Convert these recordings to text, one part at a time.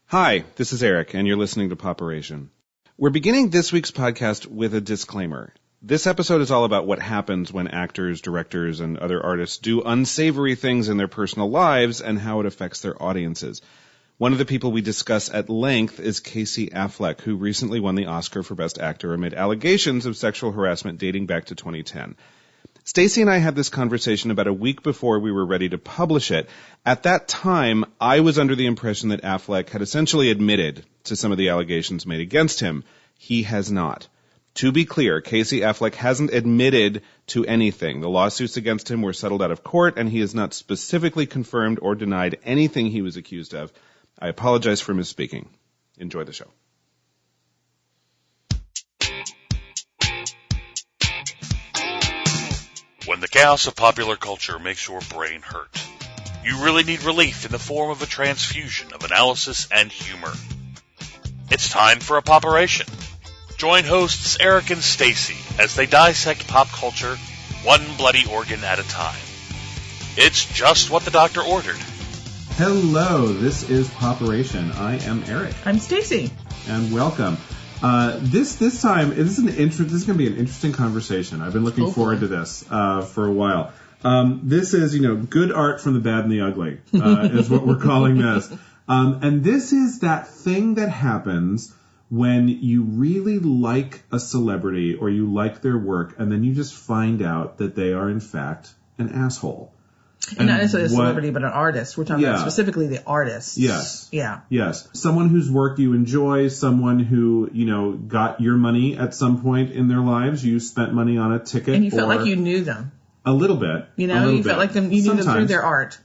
Hi, this is Eric, and you're listening to POPeration. We're beginning this week's podcast with a disclaimer. This episode is all about what happens when actors, directors, and other artists do unsavory things in their personal lives and how it affects their audiences. One of the people we discuss at length is Casey Affleck, who recently won the Oscar for Best Actor amid allegations of sexual harassment dating back to 2010. Stacey and I had this conversation about a week before we were ready to publish it. At that time, I was under the impression that Affleck had essentially admitted to some of the allegations made against him. He has not. To be clear, Casey Affleck hasn't admitted to anything. The lawsuits against him were settled out of court, and he has not specifically confirmed or denied anything he was accused of. I apologize for misspeaking. Enjoy the show. When the chaos of popular culture makes your brain hurt, you really need relief in the form of a transfusion of analysis and humor. It's time for a POPeration. Join hosts Eric and Stacey as they dissect pop culture one bloody organ at a time. It's just what the doctor ordered. Hello, this is POPeration. I am Eric. I'm Stacey. And welcome. This time, this is going to be an interesting conversation. I've been looking forward to this for a while. This is, good art from the bad and the ugly, is what we're calling this. And this is that thing that happens when you really like a celebrity or you like their work, and then you just find out that they are, in fact, an asshole. And not necessarily a celebrity, but an artist. We're talking about specifically the artist. Yes. Yeah. Yes. Someone whose work you enjoy, someone who, got your money at some point in their lives. You spent money on a ticket. And you felt like you knew them. A little bit. You felt like you knew them through their art.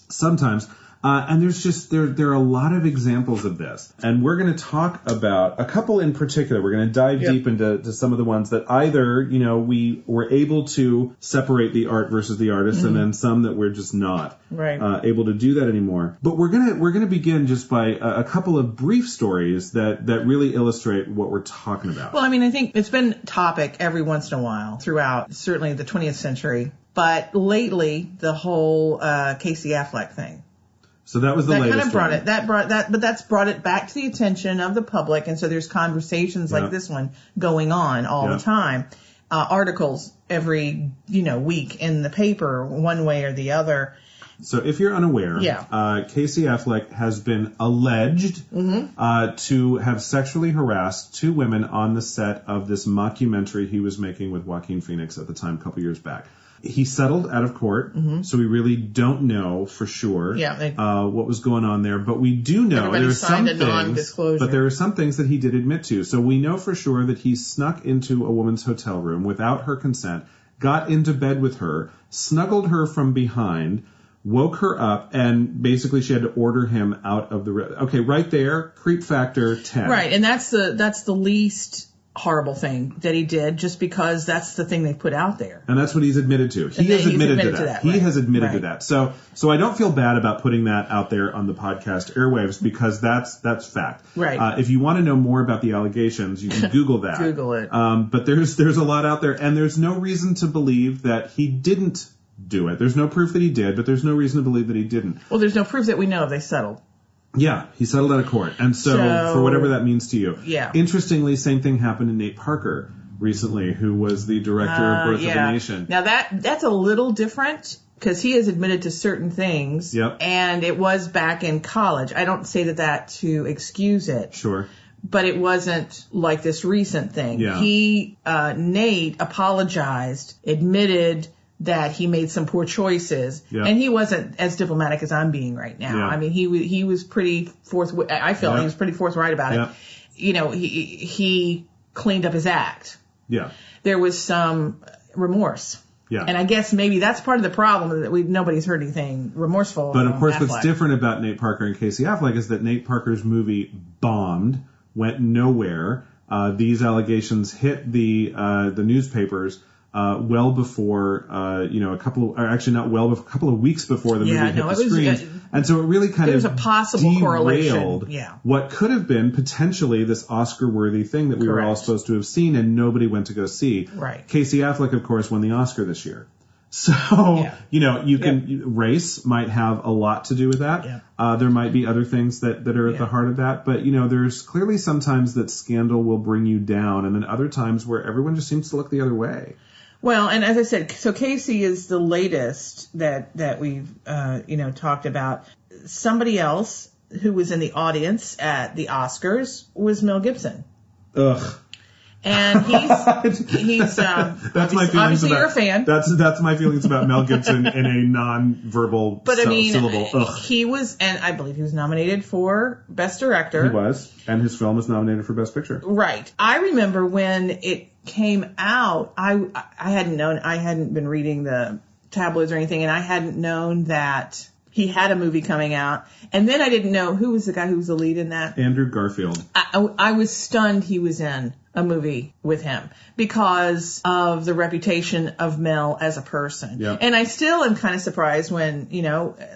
Sometimes. And there's just, there are a lot of examples of this. And we're going to talk about a couple in particular. We're going to dive deep into some of the ones that either, we were able to separate the art versus the artist, and then some that we're just not able to do that anymore. But we're going to begin just by a couple of brief stories that really illustrate what we're talking about. Well, I think it's been topic every once in a while throughout certainly the 20th century. But lately, the whole Casey Affleck thing. So that was the latest. That kind of but that's brought it back to the attention of the public, and so there's conversations like this one going on all the time. Articles every week in the paper, one way or the other. So if you're unaware, Casey Affleck has been alleged to have sexually harassed two women on the set of this mockumentary he was making with Joaquin Phoenix at the time, a couple years back. He settled out of court, so we really don't know for sure what was going on there. But we do know there are some things, but there are some things that he did admit to. So we know for sure that he snuck into a woman's hotel room without her consent, got into bed with her, snuggled her from behind, woke her up, and basically she had to order him out of the room. Okay, right there, creep factor 10. Right, and that's the least horrible thing that he did, just because that's the thing they put out there. And that's what he's admitted to. He has admitted to that. He has admitted to that. So I don't feel bad about putting that out there on the podcast airwaves, because that's fact. Right. If you want to know more about the allegations, you can Google that. Google it. But there's a lot out there, and there's no reason to believe that he didn't do it. There's no proof that he did, but there's no reason to believe that he didn't. Well, there's no proof that we know of. They settled. Yeah, he settled out of court. And so for whatever that means to you. Yeah. Interestingly, same thing happened to Nate Parker recently, who was the director of Birth of a Nation. Now that's a little different, because he has admitted to certain things. Yep. And it was back in college. I don't say that to excuse it. Sure. But it wasn't like this recent thing. Yeah. Nate apologized, admitted that he made some poor choices, and he wasn't as diplomatic as I'm being right now. Yeah. He was pretty forthright. I felt he was pretty forthright about it. He cleaned up his act. Yeah. There was some remorse. Yeah. And I guess maybe that's part of the problem, that nobody's heard anything remorseful. But of course, Affleck. what's different about Nate Parker and Casey Affleck is that Nate Parker's movie bombed, went nowhere. These allegations hit the newspapers well before, a couple of weeks before the movie hit the screens. And so it really kind of a possible derailed what could have been potentially this Oscar-worthy thing that we were all supposed to have seen and nobody went to go see. Right. Casey Affleck, of course, won the Oscar this year. So, you can, race might have a lot to do with that. Yeah. There might be other things that are at the heart of that. But, there's clearly sometimes that scandal will bring you down, and then other times where everyone just seems to look the other way. Well, and as I said, so Casey is the latest that we've, talked about. Somebody else who was in the audience at the Oscars was Mel Gibson. Ugh. And he's that's my feelings obviously about, you're a fan. That's my feelings about Mel Gibson in a non-verbal syllable. Ugh. He was, and I believe he was nominated for Best Director. He was, and his film was nominated for Best Picture. Right. I remember when it came out, I hadn't been reading the tabloids or anything, and I hadn't known that he had a movie coming out. And then I didn't know who was the guy who was the lead in that. Andrew Garfield. I was stunned he was in a movie with him because of the reputation of Mel as a person. Yep. And I still am kind of surprised when,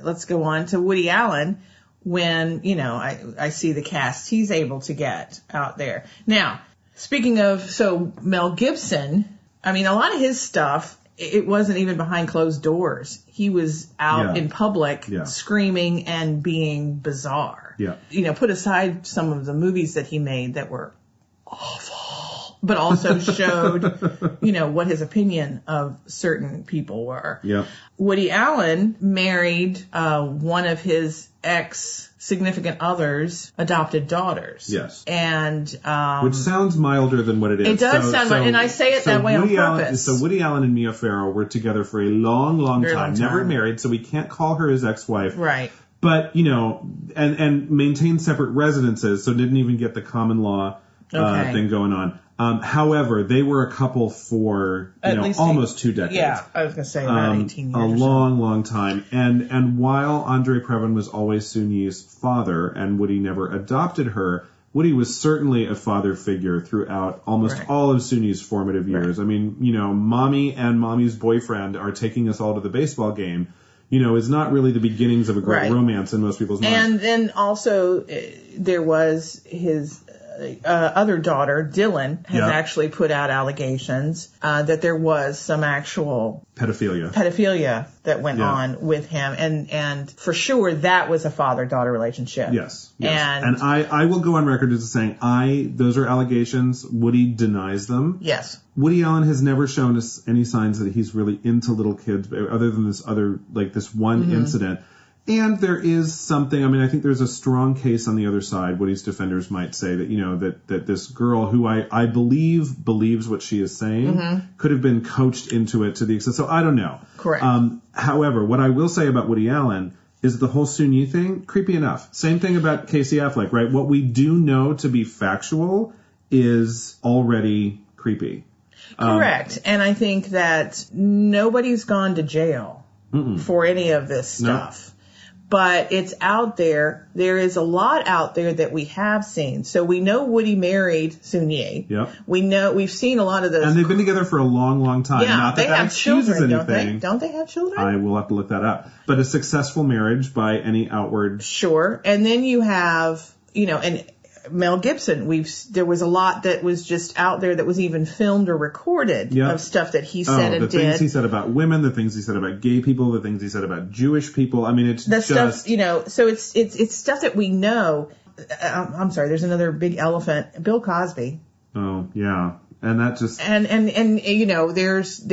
let's go on to Woody Allen, when, I see the cast he's able to get out there. Now, speaking of, Mel Gibson, a lot of his stuff, it wasn't even behind closed doors. He was out in public screaming and being bizarre. Yeah. Put aside some of the movies that he made that were awful, but also showed, what his opinion of certain people were. Yeah. Woody Allen married one of his ex-significant others' adopted daughters. Yes. And which sounds milder than what it is. It does sound milder, and I say it that way on purpose. So Woody Allen and Mia Farrow were together for a long time, never married, so we can't call her his ex-wife. Right. But, and maintained separate residences, so didn't even get the common law thing going on. However, they were a couple for almost 2 decades. Yeah, I was going to say about 18 years. A long time. And while Andre Previn was always Soon-Yi's father and Woody never adopted her, Woody was certainly a father figure throughout almost all of Soon-Yi's formative years. Right. Mommy and Mommy's boyfriend are taking us all to the baseball game, is not really the beginnings of a great romance in most people's minds. And then also there was his other daughter, Dylan, has actually put out allegations that there was some actual pedophilia that went on with him, and for sure that was a father-daughter relationship. Yes. And I will go on record as saying those are allegations. Woody denies them. Yes. Woody Allen has never shown us any signs that he's really into little kids, other than this one incident. And there is something, I think there's a strong case on the other side. Woody's defenders might say that, that this girl, who I believe believes what she is saying, could have been coached into it to the extent. So I don't know. Correct. However, what I will say about Woody Allen is the whole Soon-Yi thing, creepy enough. Same thing about Casey Affleck, right? What we do know to be factual is already creepy. Correct. And I think that nobody's gone to jail for any of this stuff. But it's out there. There is a lot out there that we have seen. So we know Woody married Soon-Yi. Yep. We've seen a lot of those. And they've been together for a long time. Yeah, Not that they have excuses children, anything. Don't they have children? I will have to look that up. But a successful marriage by any outward. Sure. And then you have, and Mel Gibson, there was a lot that was just out there that was even filmed or recorded of stuff that he said and did. The things he said about women, the things he said about gay people, the things he said about Jewish people. It's the stuff, so it's stuff that we know. I'm sorry, there's another big elephant, Bill Cosby. Oh, yeah. And that just... And there's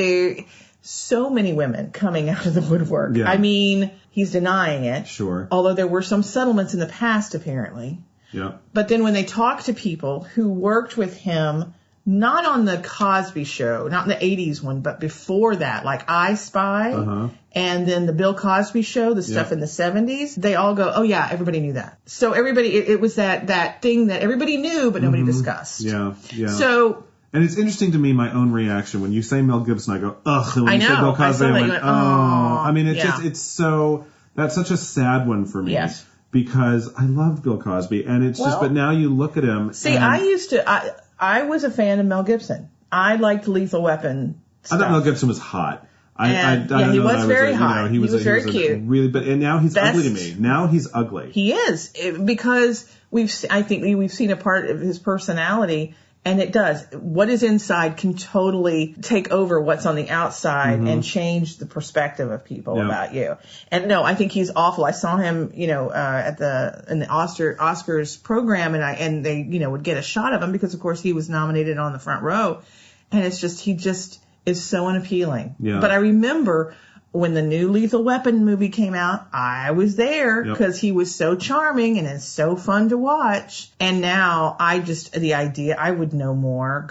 so many women coming out of the woodwork. Yeah. He's denying it. Sure. Although there were some settlements in the past, apparently. Yeah. But then when they talk to people who worked with him, not on the Cosby Show, not in the 80s one, but before that, like I Spy, and then the Bill Cosby Show, the stuff in the 70s, they all go, oh yeah, everybody knew that. So everybody, it was that thing that everybody knew, but nobody discussed. Yeah, yeah. So... And it's interesting to me, my own reaction. When you say Mel Gibson, I go, ugh. And when you say Bill Cosby, I went, oh. It's so... That's such a sad one for me. Yes. Because I love Bill Cosby, and it's but now you look at him. See, I was a fan of Mel Gibson. I liked Lethal Weapon stuff. I thought Mel Gibson was hot. He was very hot. He was very cute. And now he's ugly to me. Now he's ugly. He is, because we've seen a part of his personality And it does. What is inside can totally take over what's on the outside and change the perspective of people about you. And no, I think he's awful. I saw him, in the Oscars program, and they, would get a shot of him because, of course, he was nominated on the front row. And it's just, he just is so unappealing. Yeah. But I remember when the new Lethal Weapon movie came out, I was there because he was so charming and it's so fun to watch. And now the idea I would no more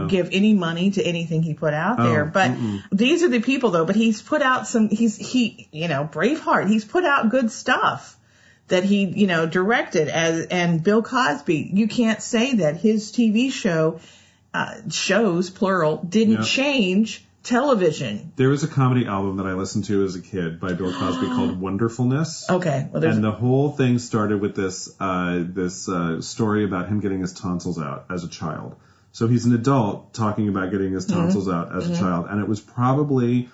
give any money to anything he put out there. But these are the people though, but he's put out Braveheart, he's put out good stuff that he, directed and Bill Cosby. You can't say that his TV shows, plural, didn't change television. There was a comedy album that I listened to as a kid by Bill Cosby called Wonderfulness. Okay. Well, and the whole thing started with this story about him getting his tonsils out as a child. So he's an adult talking about getting his tonsils out as a child. And it was probably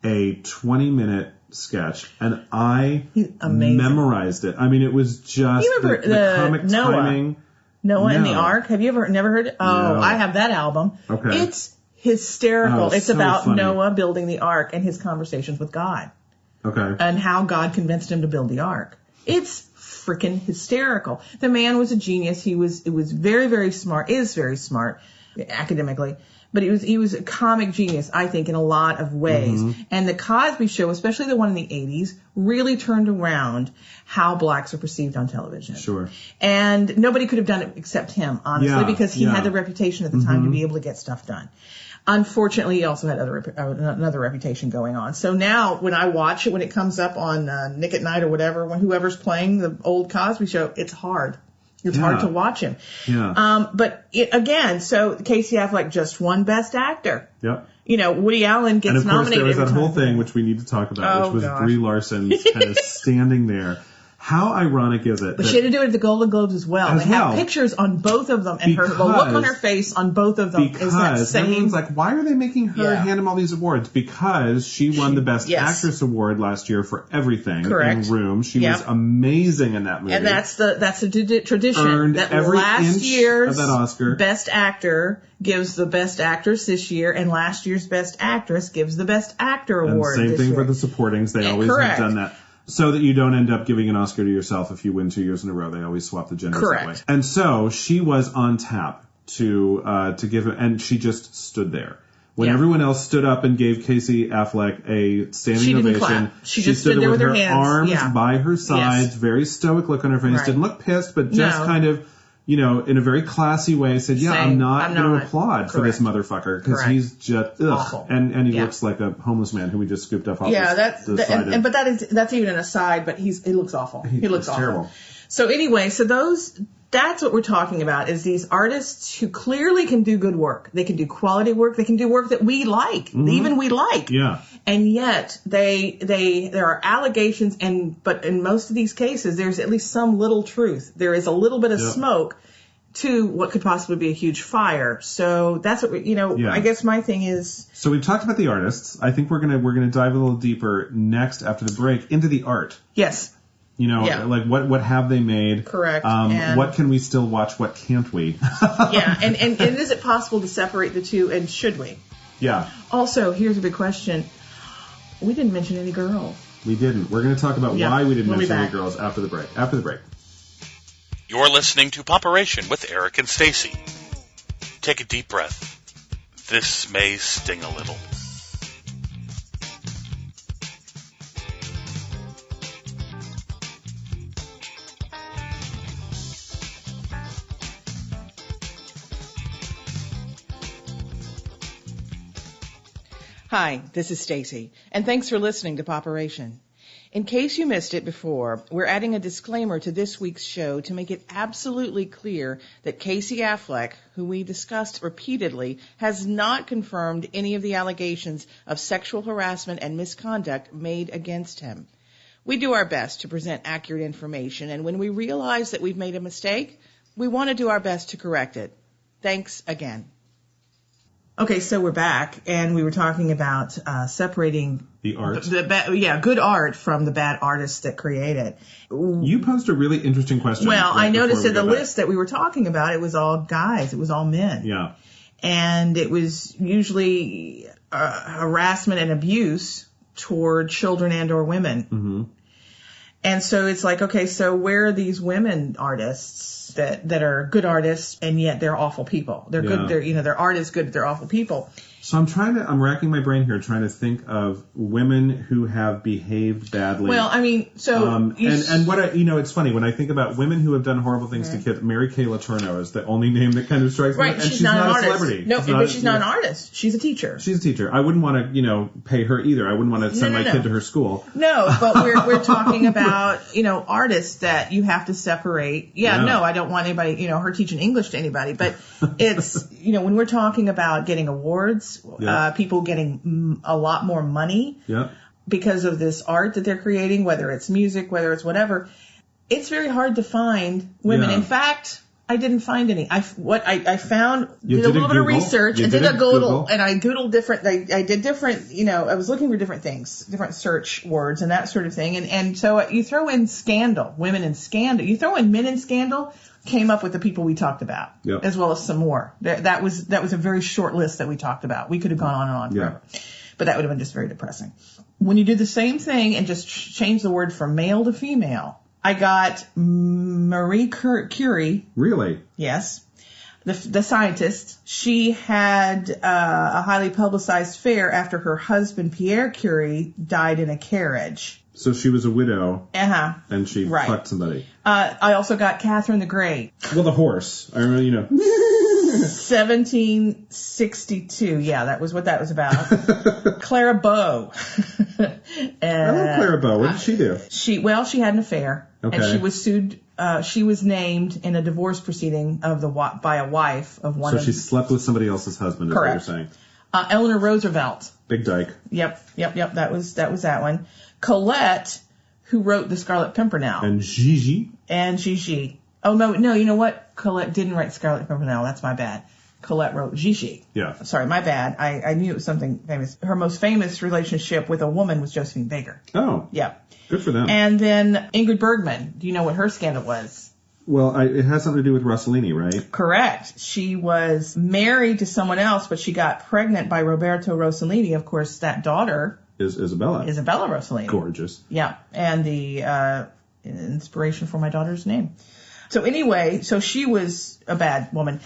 a 20-minute sketch. And I memorized it. I mean, it was just the comic timing. Noah and the Ark. Have you never heard it? Oh, no. I have that album. Okay. It's hysterical. It's so about funny. Noah building the ark and his conversations with God. Okay. And how God convinced him to build the ark. It's freaking hysterical. The man was a genius. It was very, very smart, is very smart academically, but he was a comic genius, I think, in a lot of ways. And the Cosby Show, especially the one in the 80s, really turned around how blacks are perceived on television. Sure. And nobody could have done it except him, honestly, because he had the reputation at the time to be able to get stuff done. Unfortunately, he also had another reputation going on. So now when I watch it, when it comes up on Nick at Night or whatever, when whoever's playing the old Cosby Show, it's hard. It's hard to watch him. Yeah. But so Casey Affleck just won Best Actor. Yep. Woody Allen gets nominated. And of course, there was that whole thing which we need to talk about, which was Brie Larson's kind of standing there. How ironic is it? But she had to do it at the Golden Globes as well. They have pictures on both of them, and the look on her face on both of them is that same. Everyone's like, why are they making her hand him all these awards? Because she won the Best Actress award last year for Everything in Room. She was amazing in that movie. And that's the tradition. Earned that every last inch year's of that Oscar. Best Actor gives the Best Actress this year, and last year's Best Actress gives the Best Actor award. And same thing year. For the supportings. They always have done that. So that you don't end up giving an Oscar to yourself if you win 2 years in a row. They always swap the genders that way. And so she was on tap to give it, and she just stood there. When everyone else stood up and gave Casey Affleck a standing ovation, clap. She just stood there with her hands. Arms by her sides, very stoic look on her face. Right. Didn't look pissed, but just kind of, in a very classy way said, I'm not going to applaud for this motherfucker because he's just awful. And he looks like a homeless man who we just scooped up off the side. But that's even an aside, but he looks awful. He looks awful. Terrible. So anyway, that's what we're talking about is these artists who clearly can do good work. They can do quality work. They can do work that we like, even we like. Yeah. And yet there are allegations but in most of these cases, there's at least some little truth. There is a little bit of smoke to what could possibly be a huge fire. So that's what I guess my thing is. So we've talked about the artists. I think we're going to dive a little deeper next after the break into the art. Yes. Like what have they made? Correct. What can we still watch? What can't we? And is it possible to separate the two? And should we? Yeah. Also, here's a big question. We didn't mention any girls. We didn't. We're going to talk about why we didn't mention any girls after the break. After the break. You're listening to POPeration with Eric and Stacey. Take a deep breath. This may sting a little. Hi, this is Stacey, and thanks for listening to POPeration. In case you missed it before, we're adding a disclaimer to this week's show to make it absolutely clear that Casey Affleck, who we discussed repeatedly, has not confirmed any of the allegations of sexual harassment and misconduct made against him. We do our best to present accurate information, and when we realize that we've made a mistake, we want to do our best to correct it. Thanks again. Okay, so we're back, and we were talking about separating the art. Good art from the bad artists that create it. You posed a really interesting question. Well, I noticed in the list that we were talking about, it was all guys. It was all men. Yeah. And it was usually harassment and abuse toward children and or women. Mm-hmm. And so it's like, okay, so where are these women artists that are good artists and yet they're awful people? They're good. They're artists good, but they're awful people. So I'm racking my brain here trying to think of women who have behaved badly. Well, I mean, so it's funny when I think about women who have done horrible things to kids. Mary Kay Letourneau is the only name that kind of strikes me. And she's not a celebrity. No, but she's not an artist. She's a teacher. She's a teacher. I wouldn't want to, pay her either. I wouldn't want to send my kid to her school. No, but we're talking about, artists that you have to separate. No, I don't want anybody, her teaching English to anybody, but it's, when we're talking about getting awards, people getting a lot more money because of this art that they're creating, whether it's music, whether it's whatever, it's very hard to find women. In fact, I didn't find any. I found, did a little bit of research. I did a Google, and I Googled different, I did different, I was looking for different things, different search words and that sort of thing. And so you throw in scandal, women in scandal, you throw in men in scandal, came up with the people we talked about, as well as some more. That was a very short list that we talked about. We could have gone on and on forever, but that would have been just very depressing. When you do the same thing and just change the word from male to female, I got Marie Curie. Really? Yes. The scientist. She had a highly publicized affair after her husband, Pierre Curie, died in a carriage. So she was a widow. Uh-huh. And she fucked somebody. I also got Catherine the Great. Well, the horse. I remember, 1762. Yeah, that was what that was about. Clara Bow. I love Clara Bow. What did she do? She had an affair. Okay. And she was sued. She was named in a divorce proceeding by a wife of one. So she slept with somebody else's husband. Is correct. What you're saying. Eleanor Roosevelt. Big dyke. Yep. That was that one. Colette, who wrote The Scarlet Pimpernel. And Gigi. Oh, no, you know what? Colette didn't write Scarlet Pimpernel. That's my bad. Colette wrote Gigi. Yeah. Sorry, my bad. I knew it was something famous. Her most famous relationship with a woman was Josephine Baker. Oh. Yeah. Good for them. And then Ingrid Bergman. Do you know what her scandal was? Well, it has something to do with Rossellini, right? Correct. She was married to someone else, but she got pregnant by Roberto Rossellini. Of course, that daughter is Isabella. Isabella Rossellini. Gorgeous. Yeah. And the inspiration for my daughter's name. So anyway, she was a bad woman.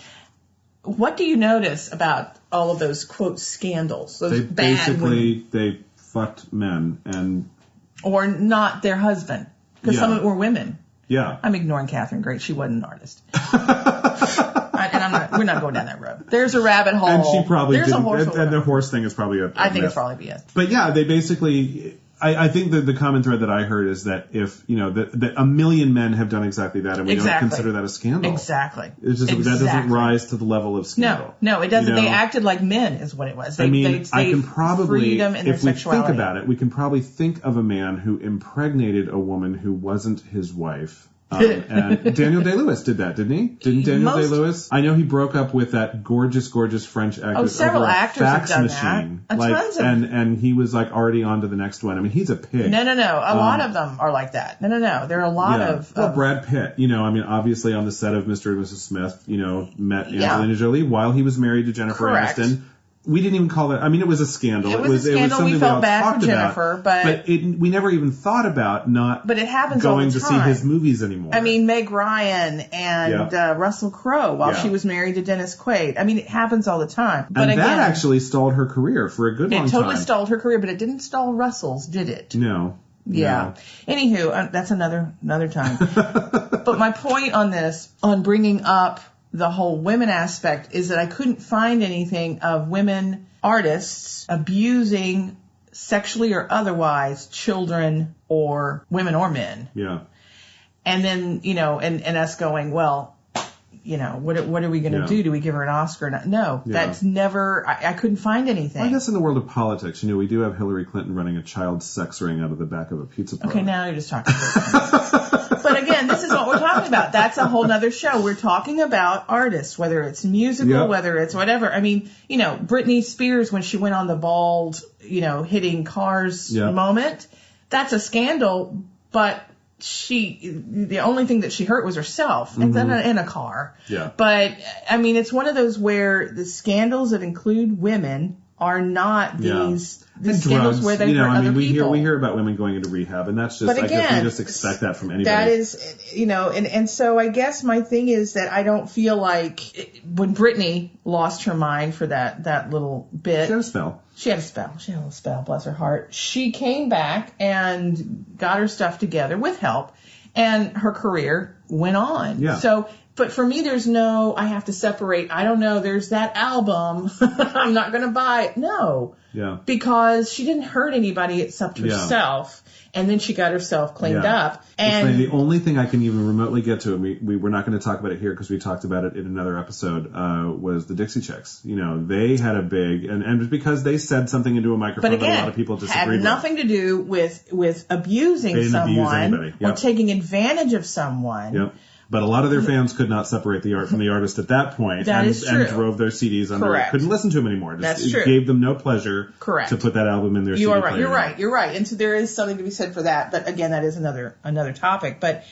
What do you notice about all of those, quote, scandals? Those bad women? They fucked men or not their husband. Because some of it were women. Yeah. I'm ignoring Catherine Great. She wasn't an artist. We're not going down that road. There's a rabbit hole. And she probably There's didn't. A horse and the horse thing is probably I think it's probably yes. But yeah, they basically, I think that the common thread that I heard is that if, that a million men have done exactly that and we don't consider that a scandal. Exactly. It's just, that doesn't rise to the level of scandal. No, it doesn't. They acted like men is what it was. I can probably, if we think about it, we can probably think of a man who impregnated a woman who wasn't his wife. And Daniel Day-Lewis did that, didn't he? Didn't Daniel Day-Lewis? I know he broke up with that gorgeous French actress several over a actors fax have done machine. That. Tons of and he was already on to the next one. I mean, he's a pig. No. A lot of them are like that. No. There are a lot of... Well, Brad Pitt, obviously on the set of Mr. and Mrs. Smith, met Angelina Jolie while he was married to Jennifer Aniston. We didn't even call it. I mean, it was a scandal. It was a scandal. Something we felt bad talked for Jennifer, about, but we never even thought about not. But it happens going all the to time. see his movies anymore. I mean, Meg Ryan and Russell Crowe while she was married to Dennis Quaid. I mean, it happens all the time. But and that actually stalled her career for a good long time. It totally stalled her career, but it didn't stall Russell's, did it? No. Yeah. No. Anywho, that's another time. But my point on this, on bringing up the whole women aspect, is that I couldn't find anything of women artists abusing sexually or otherwise children or women or men. Yeah. And then, and us going, well, what are we going to do? Do we give her an Oscar? No, that's never, I couldn't find anything. Well, I guess in the world of politics, we do have Hillary Clinton running a child sex ring out of the back of a pizza parlor. Okay, now you're just talking about But again, this is what we're talking about. That's a whole nother show. We're talking about artists, whether it's musical, whether it's whatever. I mean, Britney Spears, when she went on the bald, hitting cars moment, that's a scandal, but the only thing that she hurt was herself in a car. Yeah. But, I mean, it's one of those where the scandals that include women are not these scandals where they hurt other people. We hear about women going into rehab, and that's just, but again, we just expect that from anybody. That is, and so I guess my thing is that I don't feel like when Britney lost her mind for that little bit. She had a spell. She had a little spell, bless her heart. She came back and got her stuff together with help, and her career went on. Yeah. So, but for me, I have to separate. I don't know, there's that album. I'm not going to buy it. No. Yeah. Because she didn't hurt anybody except herself. And then she got herself cleaned up. And the only thing I can even remotely get to, and we're not going to talk about it here because we talked about it in another episode, was the Dixie Chicks. They had a big, and because they said something into a microphone that a lot of people disagreed with. Had nothing to do with abusing someone or taking advantage of someone. Yep. But a lot of their fans could not separate the art from the artist at that point. That is true. And drove their CDs under it. Couldn't listen to them anymore. That's true. It gave them no pleasure to put that album in their CD player. You're right. And so there is something to be said for that. But again, that is another topic. But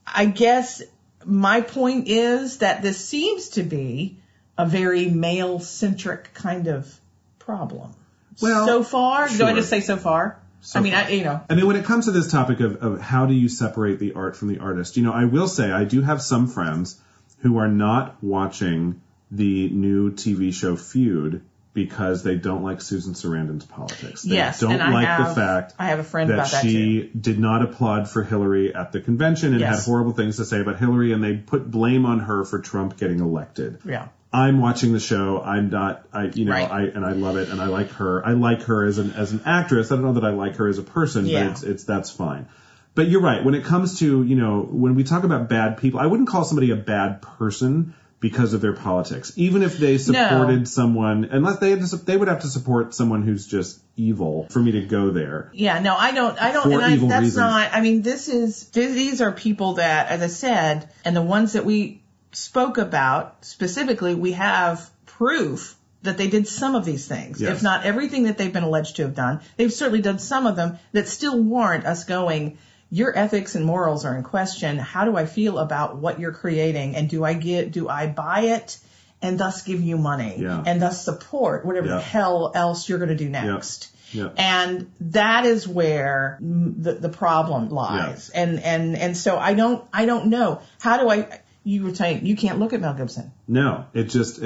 I guess my point is that this seems to be a very male-centric kind of problem. Well, so far, do I just say so far? So when it comes to this topic of how do you separate the art from the artist, I will say I do have some friends who are not watching the new TV show Feud because they don't like Susan Sarandon's politics. They don't like the fact I have a friend that about that she did not applaud for Hillary at the convention and had horrible things to say about Hillary, and they put blame on her for Trump getting elected. Yeah. I'm watching the show. I'm not, I love it, and I like her. I like her as an actress. I don't know that I like her as a person, but that's fine. But you're right. When it comes to, when we talk about bad people, I wouldn't call somebody a bad person because of their politics, even if they supported someone, unless they would have to support someone who's just evil for me to go there. Yeah, no, I don't, that's reasons. Not, I mean, these are people that, as I said, and the ones that we spoke about specifically, we have proof that they did some of these things. Yes. If not everything that they've been alleged to have done, they've certainly done some of them that still warrant us going, your ethics and morals are in question. How do I feel about what you're creating? And do I buy it and thus give you money and thus support whatever the hell else you're going to do next? Yeah. And that is where the problem lies. Yeah. And so I don't know. How do I, you were saying you can't look at Mel Gibson. No, it just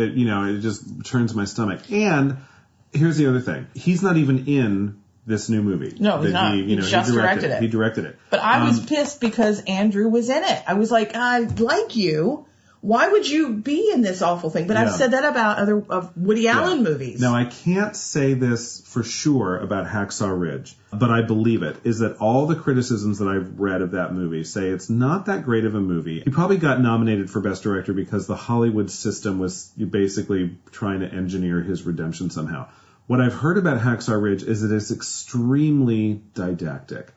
turns my stomach. And here's the other thing: he's not even in this new movie. No, he's not. He just directed it. He directed it. But I was pissed because Andrew was in it. I was like, I like you. Why would you be in this awful thing? But I've said that about of Woody Allen movies. Now, I can't say this for sure about Hacksaw Ridge, but I believe it, is that all the criticisms that I've read of that movie say it's not that great of a movie. He probably got nominated for Best Director because the Hollywood system was basically trying to engineer his redemption somehow. What I've heard about Hacksaw Ridge is that it's extremely didactic.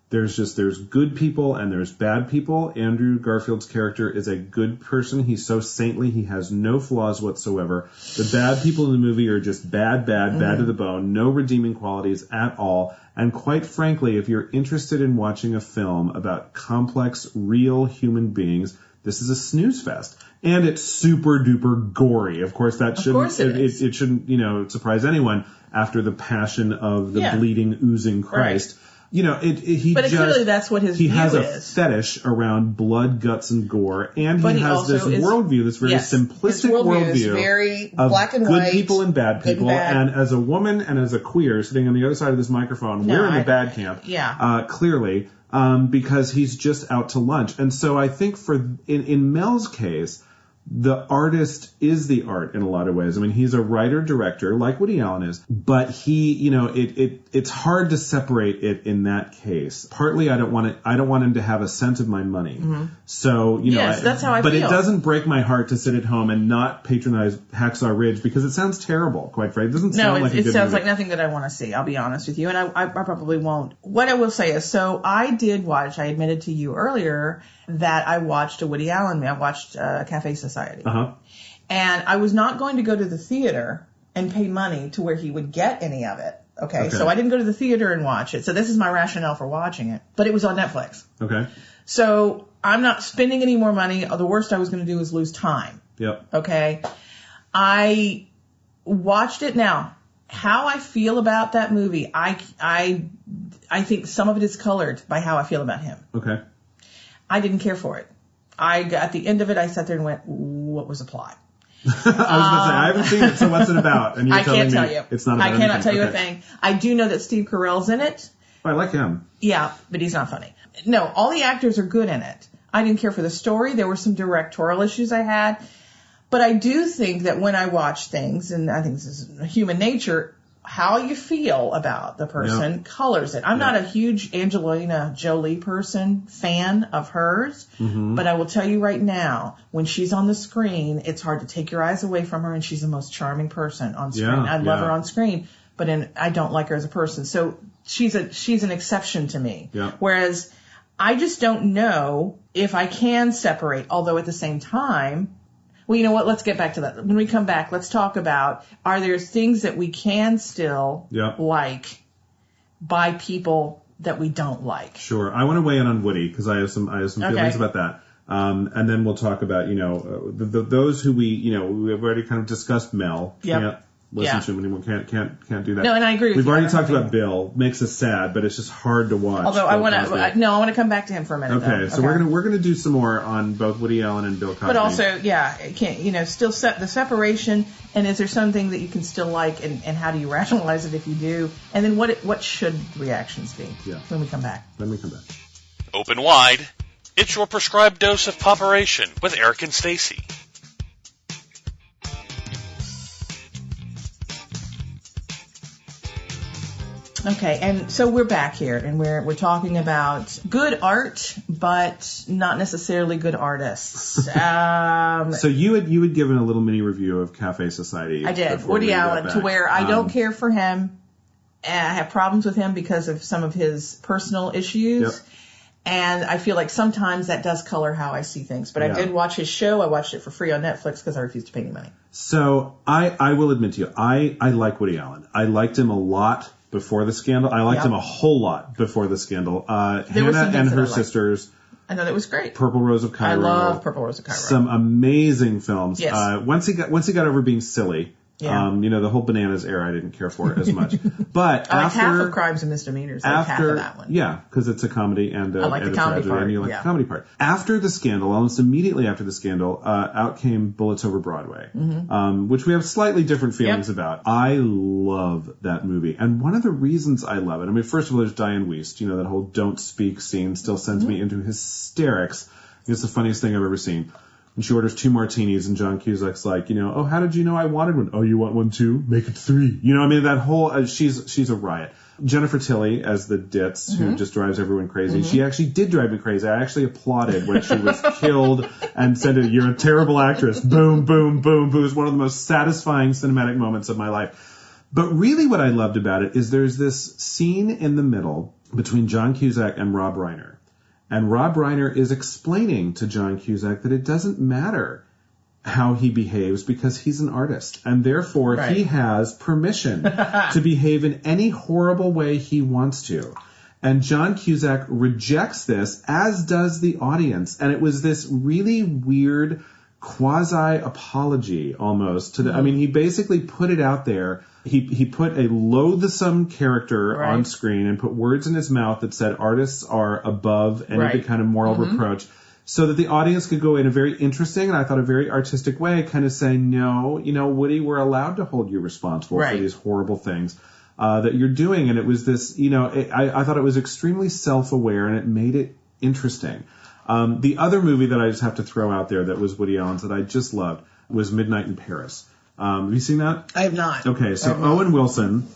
There's good people and there's bad people. Andrew Garfield's character is a good person. He's so saintly. He has no flaws whatsoever. The bad people in the movie are just bad to the bone. No redeeming qualities at all. And quite frankly, if you're interested in watching a film about complex, real human beings, this is a snooze fest. And it's super duper gory. Of course, it shouldn't, surprise anyone after the passion of the bleeding, oozing Christ. Right. Clearly that's what his view is. He has a fetish around blood, guts, and gore, and he has this worldview, this very simplistic worldview very of black and good white, people and bad people. And as a woman and as a queer sitting on the other side of this microphone, we're in the bad camp. Yeah. Clearly, because he's just out to lunch. And so I think in Mel's case, the artist is the art in a lot of ways. I mean, he's a writer-director, like Woody Allen is, but he, it's hard to separate it in that case. Partly, I don't want him to have a cent of my money. Mm-hmm. So, yes, that's how I feel. But it doesn't break my heart to sit at home and not patronize Hacksaw Ridge because it sounds terrible, quite frankly. It doesn't sound like a good movie. It sounds like nothing that I want to see, I'll be honest with you, and I probably won't. What I will say is, so I admitted to you earlier that I watched a Woody Allen movie. I watched Cafe Society. Uh-huh. And I was not going to go to the theater and pay money to where he would get any of it. Okay. So I didn't go to the theater and watch it. So this is my rationale for watching it. But it was on Netflix. Okay. So I'm not spending any more money. The worst I was going to do is lose time. Yep. Okay. I watched it. Now, how I feel about that movie, I think some of it is colored by how I feel about him. Okay. I didn't care for it. At the end of it, I sat there and went, what was the plot? I was about to say, I haven't seen it, so what's it about? And I can't tell you. It's not about I cannot anything. tell you a thing. I do know that Steve Carell's in it. Oh, I like him. Yeah, but he's not funny. No, all the actors are good in it. I didn't care for the story. There were some directorial issues I had. But I do think that when I watch things, and I think this is human nature, how you feel about the person colors it. I'm not a huge Angelina Jolie fan of hers, but I will tell you right now, when she's on the screen, it's hard to take your eyes away from her, and she's the most charming person on screen. I love her on screen, but I don't like her as a person. So she's an exception to me. Yeah. Whereas I just don't know if I can separate, although at the same time, well, you know what? Let's get back to that. When we come back, let's talk about, are there things that we can still like by people that we don't like? Sure. I want to weigh in on Woody because I have some feelings about that. And then we'll talk about, those who we've already kind of discussed Mel. Yep. Listen to him anymore. Can't do that. No, and I agree with you. We've already talked about Bill. Makes us sad, but it's just hard to watch. Although I want to come back to him for a minute. Okay, so we're gonna do some more on both Woody Allen and Bill Cosby. But also, still set the separation. And is there something that you can still like, and how do you rationalize it if you do? And then what should reactions be? Yeah. When we come back. Open wide. It's your prescribed dose of POPeration with Eric and Stacey. Okay, and so we're back here, and we're talking about good art, but not necessarily good artists. So you had given a little mini review of Cafe Society. I did, Woody Allen, to where I don't care for him. I have problems with him because of some of his personal issues. Yep. And I feel like sometimes that does color how I see things. But I did watch his show. I watched it for free on Netflix because I refused to pay any money. So I will admit to you, I like Woody Allen. I liked him a lot before the scandal. I liked him a whole lot before the scandal. Hannah and Her Sisters. I know, that was great. Purple Rose of Cairo. I love Purple Rose of Cairo. Some amazing films. Yes. Once he got over being silly. Yeah. The whole Bananas era I didn't care for as much. But like half of Crimes and Misdemeanors, like half of that one. Yeah, because it's a comedy and I like the comedy part. And you like the comedy part. After the scandal, almost immediately after the scandal, out came Bullets Over Broadway, which we have slightly different feelings about. I love that movie. And one of the reasons I love it, I mean, first of all, there's Diane Wiest. That whole don't speak scene still sends me into hysterics. It's the funniest thing I've ever seen. And she orders 2 martinis, and John Cusack's like, oh, how did you know I wanted one? Oh, you want one too? Make it 3. That whole, she's a riot. Jennifer Tilly as the ditz who just drives everyone crazy. She actually did drive me crazy. I actually applauded when she was killed and said, you're a terrible actress. Boom, boom, boom, boom. It was one of the most satisfying cinematic moments of my life. But really what I loved about it is there's this scene in the middle between John Cusack and Rob Reiner. And Rob Reiner is explaining to John Cusack that it doesn't matter how he behaves because he's an artist. And therefore, he has permission to behave in any horrible way he wants to. And John Cusack rejects this, as does the audience. And it was this really weird quasi-apology almost to the, I mean, he basically put it out there. He put a loathsome character on screen and put words in his mouth that said artists are above any kind of moral reproach, so that the audience could go in a very interesting and I thought a very artistic way, kind of saying, no, Woody, we're allowed to hold you responsible for these horrible things that you're doing. And it was this, I thought it was extremely self-aware and it made it interesting. The other movie that I just have to throw out there that was Woody Allen's that I just loved was Midnight in Paris. Have you seen that? I have not. Okay, so Owen Wilson,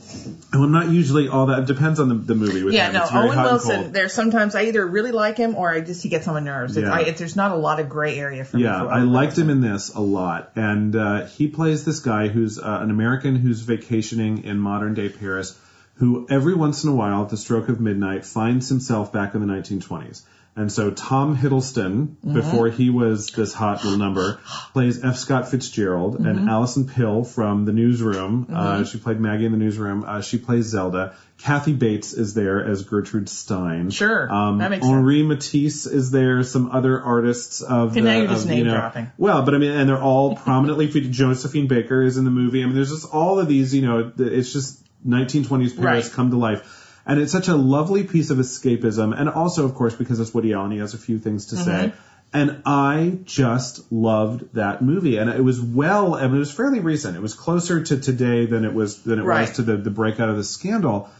and I'm not usually all that. It depends on the movie with him. It's very Owen hot Wilson, and cold. there's sometimes I either really like him or he gets on my nerves. There's not a lot of gray area for me. Yeah, I liked him in this a lot. And he plays this guy who's an American who's vacationing in modern-day Paris, who every once in a while, at the stroke of midnight, finds himself back in the 1920s. And so Tom Hiddleston, before he was this hot little number, plays F. Scott Fitzgerald, and Alison Pill from The Newsroom. She played Maggie in The Newsroom. She plays Zelda. Kathy Bates is there as Gertrude Stein. Sure, that makes Henri Matisse is there. Some other artists of the... now you're just name dropping. Well, but I mean, and they're all prominently featured. Josephine Baker is in the movie. I mean, there's just all of these, it's just 1920s Paris come to life. And it's such a lovely piece of escapism. And also, of course, because it's Woody Allen, he has a few things to say. And I just loved that movie. And it was it was fairly recent. It was closer to today than it was to the breakout of the scandal.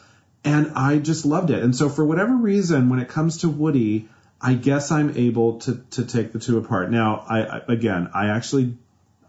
And I just loved it. And so for whatever reason, when it comes to Woody, I guess I'm able to take the two apart. Now,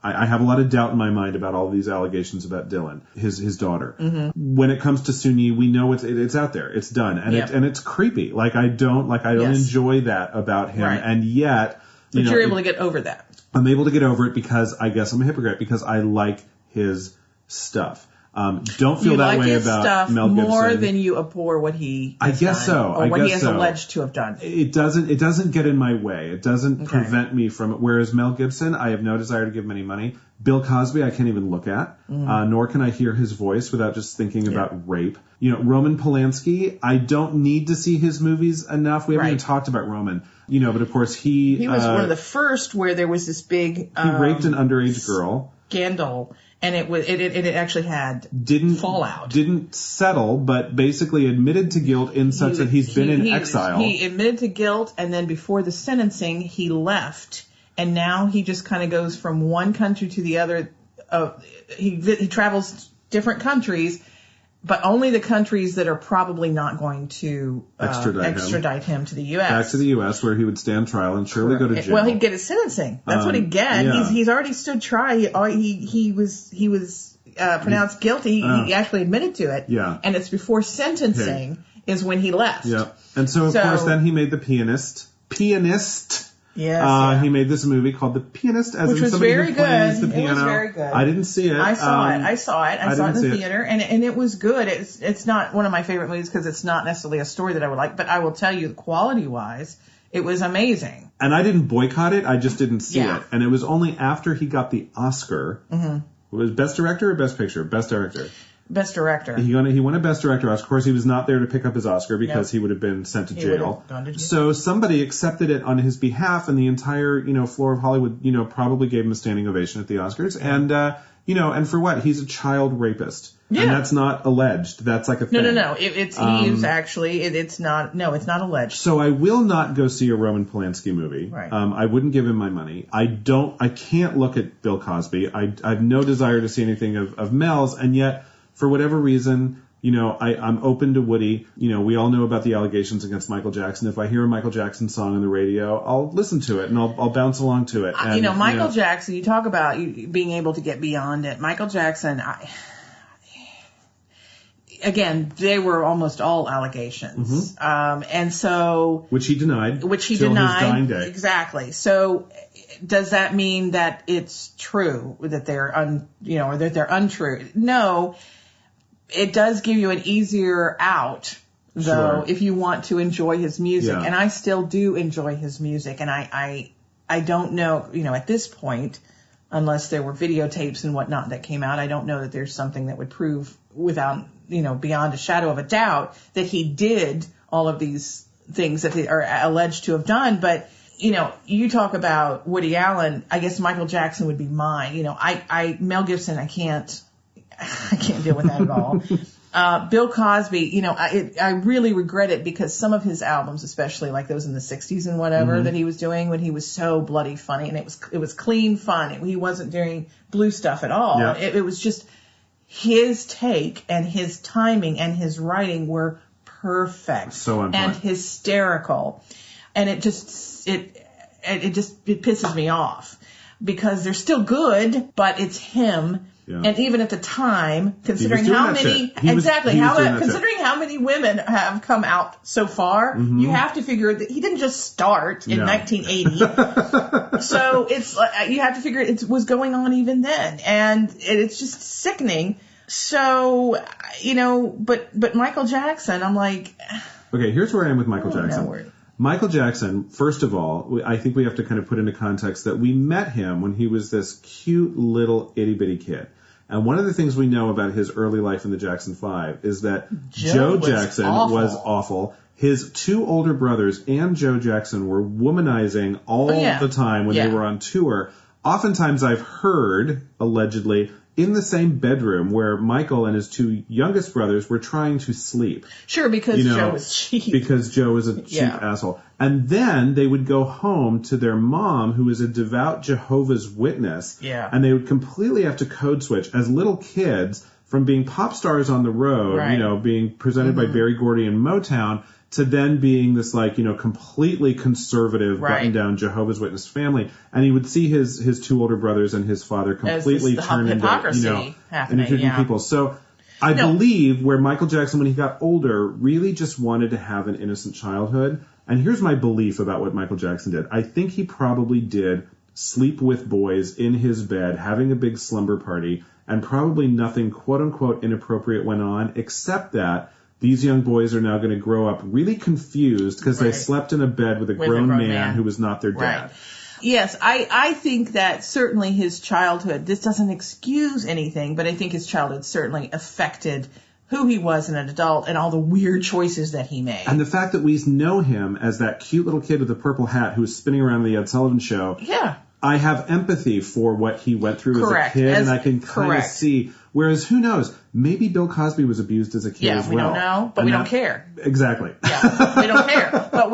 I have a lot of doubt in my mind about all these allegations about Dylan, his daughter. When it comes to Soon-Yi, we know it's out there, it's done, and it's creepy. I don't enjoy that about him, and yet, you're able to get over that. I'm able to get over it because I guess I'm a hypocrite because I like his stuff. Don't feel that way about Mel Gibson. More than you abhor what he has done, or what he has alleged to have done. It doesn't get in my way. It doesn't prevent me from it. Whereas Mel Gibson, I have no desire to give him any money. Bill Cosby, I can't even look at, nor can I hear his voice without just thinking about rape. Roman Polanski, I don't need to see his movies enough. We haven't even talked about Roman. But of course he was one of the first where there was this big he raped an underage girl. Scandal. And it actually had fallout. Didn't settle, but basically admitted to guilt in such that he's been in exile. He admitted to guilt, and then before the sentencing, he left. And now he just kind of goes from one country to the other. He travels different countries, but only the countries that are probably not going to extradite him to the U.S. Back to the U.S., where he would stand trial and surely go to jail. Well, he'd get his sentencing. That's what he'd get. Yeah. He's already stood trial. He was pronounced guilty. He actually admitted to it. Yeah. And it's before sentencing is when he left. Yeah. And so, of course, then he made The Pianist. Yes. He made this movie called The Pianist, which was very good. The piano. It was very good. I didn't see it. I saw it. I saw it in the theater, and it was good. It's not one of my favorite movies because it's not necessarily a story that I would like, but I will tell you, quality-wise, it was amazing. And I didn't boycott it. I just didn't see it. And it was only after he got the Oscar. It was Best Director or Best Picture? Best Director. Best Director. He won a Best Director Oscar. Of course, he was not there to pick up his Oscar because he would have been sent to jail. So somebody accepted it on his behalf, and the entire floor of Hollywood probably gave him a standing ovation at the Oscars. And and for what? He's a child rapist. Yeah. And that's not alleged. That's like a thing. No. It's not. No, it's not alleged. So I will not go see a Roman Polanski movie. Right. I wouldn't give him my money. I can't look at Bill Cosby. I have no desire to see anything of Mel's, and yet, for whatever reason, I'm open to Woody. We all know about the allegations against Michael Jackson. If I hear a Michael Jackson song on the radio, I'll listen to it and I'll bounce along to it. And, Michael Jackson, you talk about being able to get beyond it. Michael Jackson, again, they were almost all allegations. And so... Which he denied. Till his dying day. Exactly. So... Does that mean that it's true that they're or that they're untrue? No, it does give you an easier out though if you want to enjoy his music, and I still do enjoy his music, and I don't know at this point, unless there were videotapes and whatnot that came out, I don't know that there's something that would prove without beyond a shadow of a doubt that he did all of these things that they are alleged to have done, but. You talk about Woody Allen. I guess Michael Jackson would be mine. Mel Gibson, I can't deal with that at all. Bill Cosby, I really regret it because some of his albums, especially like those in the 60s and whatever that he was doing when he was so bloody funny, and it was clean fun. He wasn't doing blue stuff at all. Yeah. It was just his take and his timing and his writing were perfect. So on point. And hysterical. and it pisses me off because they're still good, but it's him. Yeah. And even at the time, considering how many how many women have come out so far, you have to figure that he didn't just start in 1980. So it's you have to figure it was going on even then, and it's just sickening. So but Michael Jackson, I'm like, okay, here's where I am with Michael Jackson. Michael Jackson, first of all, I think we have to kind of put into context that we met him when he was this cute little itty-bitty kid. And one of the things we know about his early life in the Jackson 5 is that Joe Jackson was awful. His two older brothers and Joe Jackson were womanizing all the time when they were on tour. Oftentimes I've heard, allegedly, in the same bedroom where Michael and his two youngest brothers were trying to sleep. Sure, because Joe was cheap. Because Joe was a cheap asshole. And then they would go home to their mom, who is a devout Jehovah's Witness. Yeah. And they would completely have to code switch as little kids from being pop stars on the road, being presented by Berry Gordy and Motown, to then being this completely conservative, button-down Jehovah's Witness family. And he would see his two older brothers and his father completely turn into, introducing people. So I believe where Michael Jackson, when he got older, really just wanted to have an innocent childhood. And here's my belief about what Michael Jackson did. I think he probably did sleep with boys in his bed, having a big slumber party, and probably nothing quote-unquote inappropriate went on, except that these young boys are now going to grow up really confused because they slept in a bed with a grown man who was not their dad. Right. Yes, I think that certainly his childhood, this doesn't excuse anything, but I think his childhood certainly affected who he was as an adult and all the weird choices that he made. And the fact that we know him as that cute little kid with the purple hat who was spinning around the Ed Sullivan Show. Yeah. I have empathy for what he went through as a kid, and I can kind of see. Whereas, who knows? Maybe Bill Cosby was abused as a kid as well. Yeah, we don't know, but we don't care. Exactly. Yeah, we don't care. But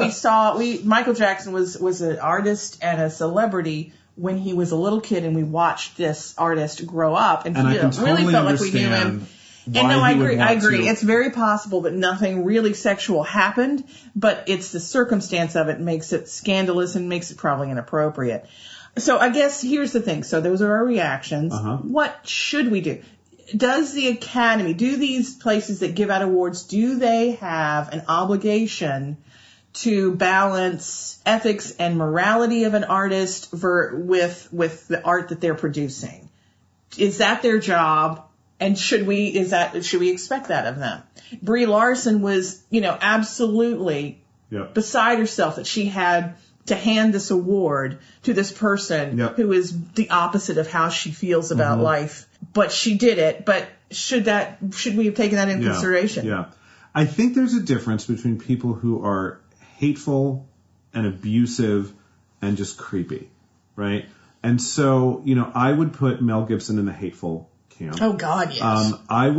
Michael Jackson was an artist and a celebrity when he was a little kid, and we watched this artist grow up, and I can totally really felt like we knew him. And I agree. It's very possible that nothing really sexual happened, but it's the circumstance of it makes it scandalous and makes it probably inappropriate. So I guess here's the thing. So those are our reactions. What should we do? Does the Academy, do these places that give out awards, do they have an obligation to balance ethics and morality of an artist with the art that they're producing? Is that their job? And should we expect that of them? Brie Larson was, absolutely beside herself that she had to hand this award to this person who is the opposite of how she feels about life. But she did it. But should we have taken that into consideration? Yeah. I think there's a difference between people who are hateful and abusive and just creepy, right? And so, I would put Mel Gibson in the hateful camp. Oh God, yes. I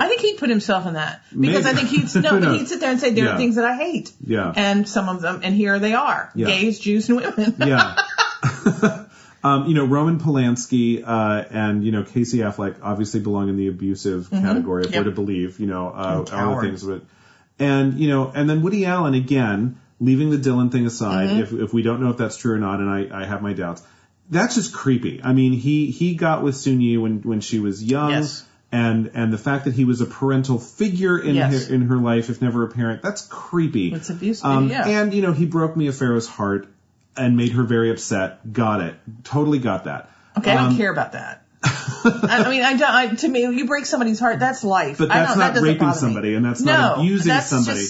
think he'd put himself in that because I think he'd sit there and say there are things that I hate. Yeah. And some of them, and here they are: gays, Jews, and women. Yeah. Roman Polanski and Casey Affleck obviously belong in the abusive category, if we're to believe all the things of it. And and then Woody Allen, again, leaving the Dylan thing aside, if we don't know if that's true or not, and I have my doubts. That's just creepy. I mean, he got with Sun Yi when she was young, and the fact that he was a parental figure in her life, if never a parent, that's creepy. It's abusive. And he broke Mia Farrow's heart and made her very upset. Got it. Totally got that. Okay, I don't care about that. To me, you break somebody's heart, that's life. But that's not raping somebody, and that's not abusing somebody.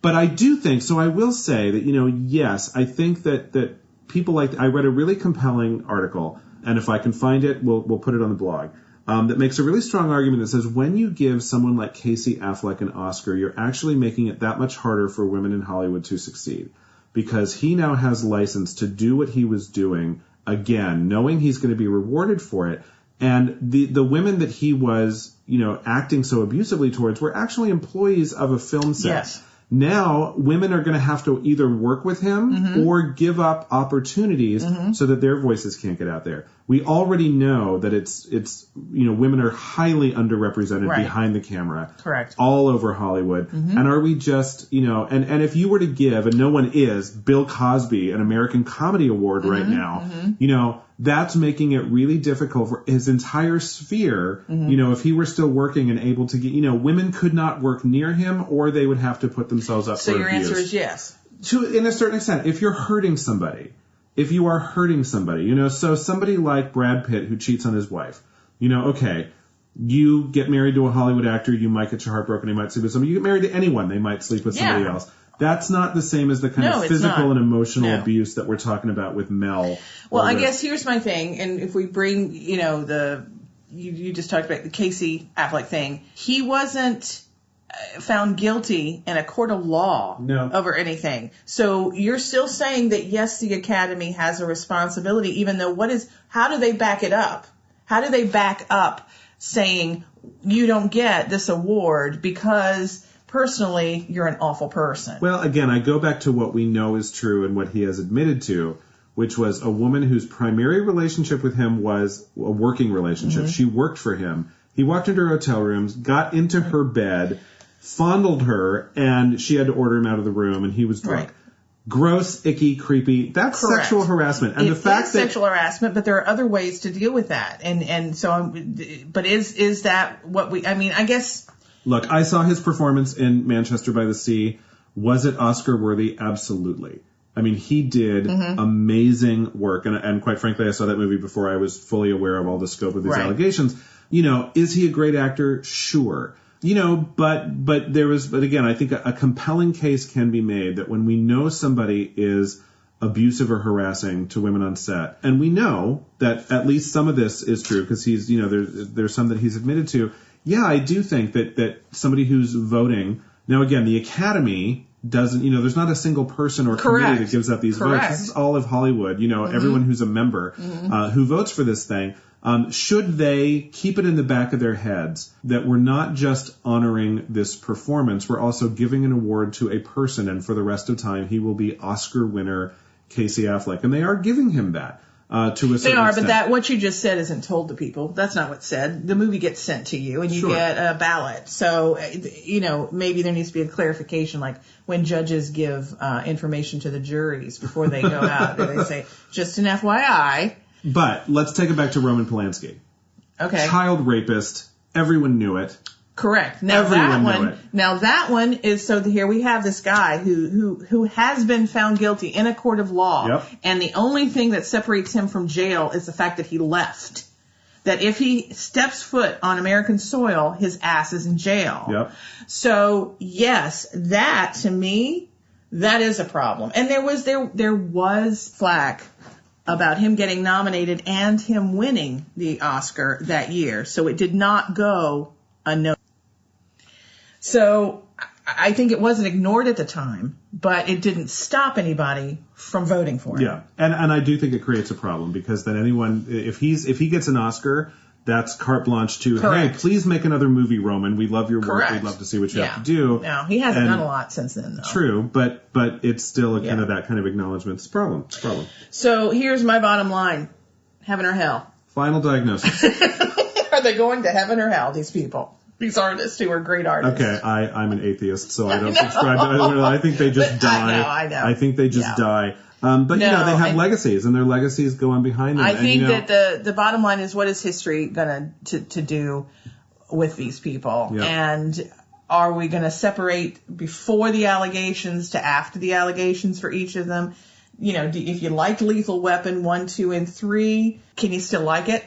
But I do think, so I will say that, yes, I think that people I read a really compelling article, and if I can find it, we'll put it on the blog, that makes a really strong argument that says when you give someone like Casey Affleck an Oscar, you're actually making it that much harder for women in Hollywood to succeed. Because he now has license to do what he was doing, again, knowing he's going to be rewarded for it. And the women that he was, acting so abusively towards were actually employees of a film set. Yes. Now, women are going to have to either work with him or give up opportunities so that their voices can't get out there. We already know that it's women are highly underrepresented behind the camera. Correct. All over Hollywood. And are we just, and if you were to give, and no one is, Bill Cosby an American Comedy Award right now, that's making it really difficult for his entire sphere. If he were still working and able to get, women could not work near him, or they would have to put themselves up for abuse. So your answer is yes. In a certain extent, if you're hurting somebody, so somebody like Brad Pitt who cheats on his wife, okay, you get married to a Hollywood actor, you might get your heart broken, you might sleep with somebody. You get married to anyone, they might sleep with somebody else. That's not the same as the kind of physical and emotional abuse that we're talking about with Mel. Well, I guess here's my thing, and if we bring, you just talked about the Casey Affleck thing. He wasn't found guilty in a court of law over anything. So you're still saying that, yes, the Academy has a responsibility, even though how do they back it up? How do they back up saying you don't get this award because personally you're an awful person? Well, again, I go back to what we know is true and what he has admitted to, which was a woman whose primary relationship with him was a working relationship. She worked for him. He walked into her hotel rooms, got into her bed, fondled her, and she had to order him out of the room, and he was drunk. Right. Gross, icky, creepy. That's correct. Sexual harassment. And it the fact is that sexual harassment, but there are other ways to deal with that. And so, but is that what I guess. Look, I saw his performance in Manchester by the Sea. Was it Oscar worthy? Absolutely. I mean, he did amazing work. And quite frankly, I saw that movie before I was fully aware of all the scope of these allegations. Is he a great actor? Sure. But again, I think a compelling case can be made that when we know somebody is abusive or harassing to women on set, and we know that at least some of this is true because he's, there's some that he's admitted to. Yeah, I do think that somebody who's voting, now again, the Academy doesn't, there's not a single person or committee that gives out these votes. This is all of Hollywood, everyone who's a member who votes for this thing. Should they keep it in the back of their heads that we're not just honoring this performance, we're also giving an award to a person, and for the rest of time he will be Oscar winner Casey Affleck. And they are giving him that. To a certain extent. But that what you just said isn't told to people. That's not what's said. The movie gets sent to you, and you get a ballot. So, maybe there needs to be a clarification, like when judges give information to the juries before they go out. They say, just an FYI. But let's take it back to Roman Polanski. Okay. Child rapist. Everyone knew it. Correct. Now that one is, so here we have this guy who has been found guilty in a court of law. And the only thing that separates him from jail is the fact that he left. That if he steps foot on American soil, his ass is in jail. So yes, that to me, that is a problem. And there was flack about him getting nominated and him winning the Oscar that year. So it did not go unnoticed. So I think it wasn't ignored at the time, but it didn't stop anybody from voting for him. Yeah, and I do think it creates a problem because then anyone, if he gets an Oscar, that's carte blanche to, hey, please make another movie, Roman. We love your work. We'd love to see what you have to do. No, he hasn't done a lot since then, though. True, but it's still kind of that kind of acknowledgement. It's a problem. So here's my bottom line. Heaven or hell? Final diagnosis. Are they going to heaven or hell, these people? These artists who are great artists. Okay, I'm an atheist, so I don't subscribe to it. I think they just die. I know. I think they just die. But, they have legacies, and their legacies go on behind them. I think that the bottom line is, what is history going to do with these people? Yeah. And are we going to separate before the allegations to after the allegations for each of them? If you liked Lethal Weapon 1, 2, and 3, can you still like it?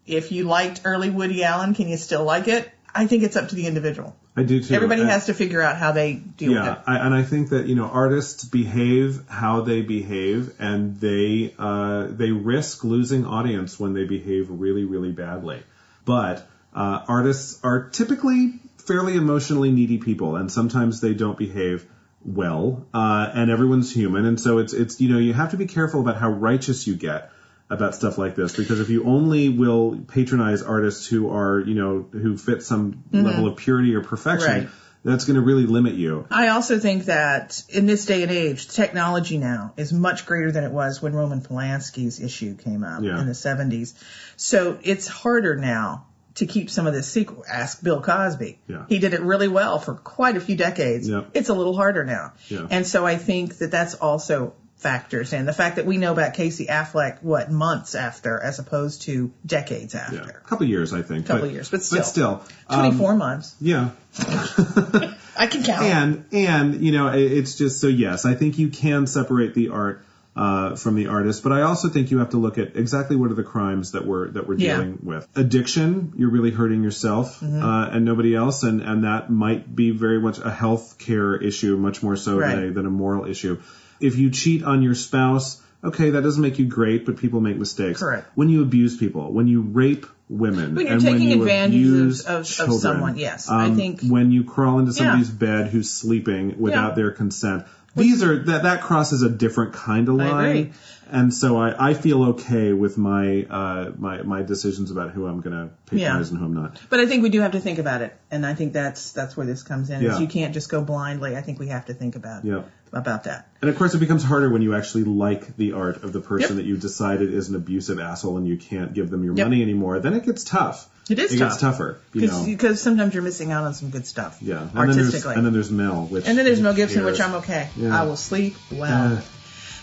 If you liked early Woody Allen, can you still like it? I think it's up to the individual. I do too. Everybody has to figure out how they deal with it. And I think that artists behave how they behave, and they risk losing audience when they behave really, really badly. But artists are typically fairly emotionally needy people, and sometimes they don't behave well. And everyone's human, and so it's you have to be careful about how righteous you get about stuff like this, because if you only will patronize artists who are, who fit some level of purity or perfection, that's going to really limit you. I also think that in this day and age, technology now is much greater than it was when Roman Polanski's issue came up in the 70s. So it's harder now to keep some of this secret. Ask Bill Cosby. Yeah. He did it really well for quite a few decades. Yeah. It's a little harder now. Yeah. And so I think that that's also factors in. The fact that we know about Casey Affleck, months after, as opposed to decades after. Yeah. A couple years, I think. But still. 24 months. Yeah. I can count. And, it's just, so yes, I think you can separate the art from the artist, but I also think you have to look at exactly what are the crimes that we're dealing with. Addiction, you're really hurting yourself and nobody else, and that might be very much a health care issue, much more so than a moral issue. If you cheat on your spouse, okay, that doesn't make you great, but people make mistakes. Correct. When you abuse people, when you rape women, when you're taking advantage of someone, yes, I think when you crawl into somebody's bed who's sleeping without their consent. These are that crosses a different kind of line, I agree. And so I feel okay with my decisions about who I'm going to patronize and who I'm not. But I think we do have to think about it, and I think that's where this comes in. Is you can't just go blindly. I think we have to think about that. And of course, it becomes harder when you actually like the art of the person that you decided is an abusive asshole, and you can't give them your money anymore. Then it gets tough. It is tough. It gets tougher. Because sometimes you're missing out on some good stuff. Yeah. Artistically. And then there's Mel. And then there's Mel Gibson, which I'm okay. Yeah. I will sleep well.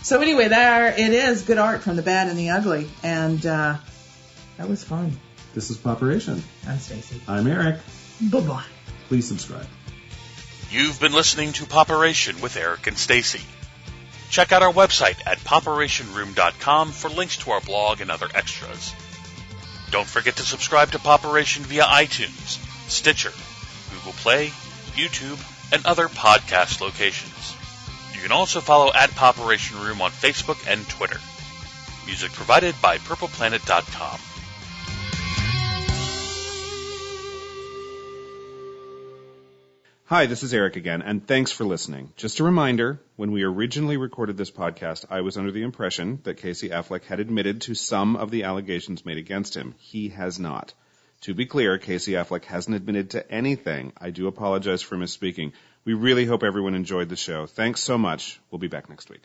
So anyway, there it is. Good art from the bad and the ugly. And that was fun. This is POPeration. I'm Stacey. I'm Eric. Bye-bye. Please subscribe. You've been listening to POPeration with Eric and Stacey. Check out our website at POPerationRoom.com for links to our blog and other extras. Don't forget to subscribe to POPeration via iTunes, Stitcher, Google Play, YouTube, and other podcast locations. You can also follow at POPeration Room on Facebook and Twitter. Music provided by PurplePlanet.com. Hi, this is Eric again, and thanks for listening. Just a reminder, when we originally recorded this podcast, I was under the impression that Casey Affleck had admitted to some of the allegations made against him. He has not. To be clear, Casey Affleck hasn't admitted to anything. I do apologize for misspeaking. We really hope everyone enjoyed the show. Thanks so much. We'll be back next week.